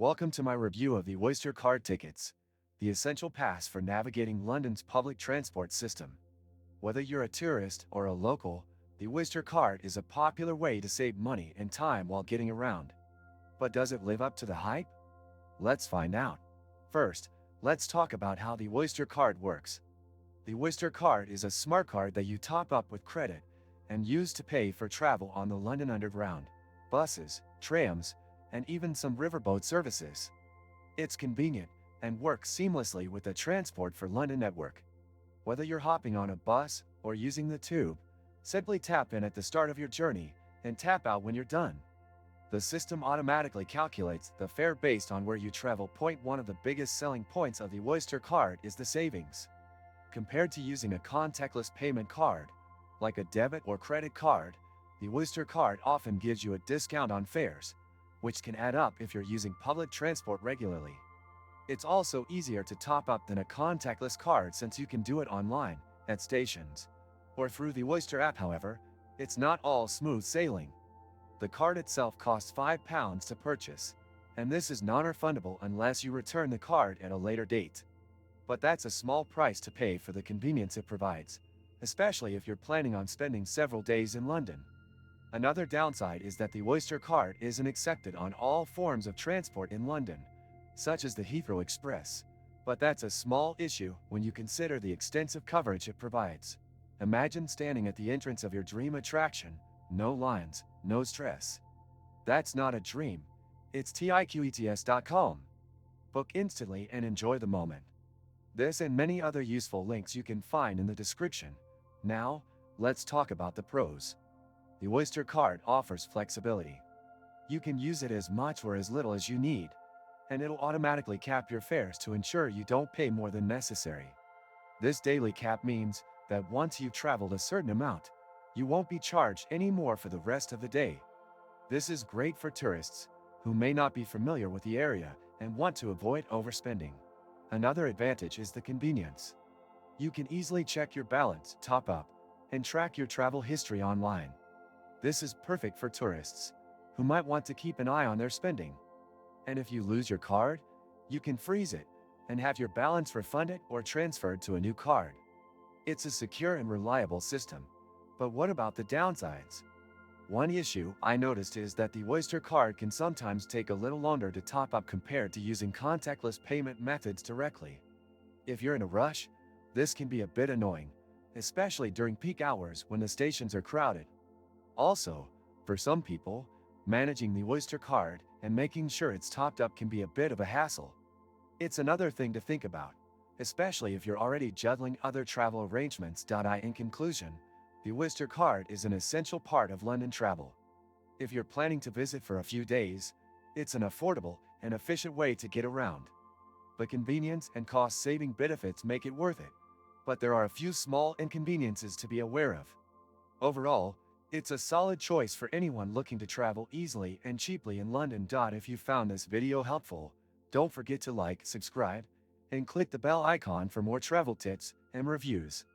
Welcome to my review of the Oyster card tickets, the essential pass for navigating London's public transport system. Whether you're a tourist or a local, the Oyster card is a popular way to save money and time while getting around. But does it live up to the hype? Let's find out. First, let's talk about how the Oyster card works. The Oyster card is a smart card that you top up with credit and use to pay for travel on the London Underground, buses, trams, and even some riverboat services. It's convenient and works seamlessly with the Transport for London network. Whether you're hopping on a bus or using the tube, simply tap in at the start of your journey and tap out when you're done. The system automatically calculates the fare based on where you travel. One of the biggest selling points of the Oyster card is the savings. Compared to using a contactless payment card, like a debit or credit card, the Oyster card often gives you a discount on fares, which can add up if you're using public transport regularly. It's also easier to top up than a contactless card since you can do it online, at stations, or through the Oyster app. However, it's not all smooth sailing. The card itself costs £5 to purchase, and this is non-refundable unless you return the card at a later date. But that's a small price to pay for the convenience it provides, especially if you're planning on spending several days in London. Another downside is that the Oyster card isn't accepted on all forms of transport in London, such as the Heathrow Express, but that's a small issue when you consider the extensive coverage it provides. Imagine standing at the entrance of your dream attraction, no lines, no stress. That's not a dream, it's tickets.com. Book instantly and enjoy the moment. This and many other useful links you can find in the description. Now, let's talk about the pros. The Oyster card offers flexibility. You can use it as much or as little as you need, and it'll automatically cap your fares to ensure you don't pay more than necessary. This daily cap means that once you've traveled a certain amount, you won't be charged any more for the rest of the day. This is great for tourists who may not be familiar with the area and want to avoid overspending. Another advantage is the convenience. You can easily check your balance, top up, and track your travel history online. This is perfect for tourists who might want to keep an eye on their spending. And if you lose your card, you can freeze it and have your balance refunded or transferred to a new card. It's a secure and reliable system. But what about the downsides? One issue I noticed is that the Oyster card can sometimes take a little longer to top up compared to using contactless payment methods directly. If you're in a rush, this can be a bit annoying, especially during peak hours when the stations are crowded. Also, for some people, managing the Oyster card and making sure it's topped up can be a bit of a hassle. It's another thing to think about, especially if you're already juggling other travel arrangements. In conclusion, the Oyster card is an essential part of London travel. If you're planning to visit for a few days, it's an affordable and efficient way to get around. The convenience and cost-saving benefits make it worth it, but there are a few small inconveniences to be aware of. Overall, it's a solid choice for anyone looking to travel easily and cheaply in London. If you found this video helpful, don't forget to like, subscribe, and click the bell icon for more travel tips and reviews.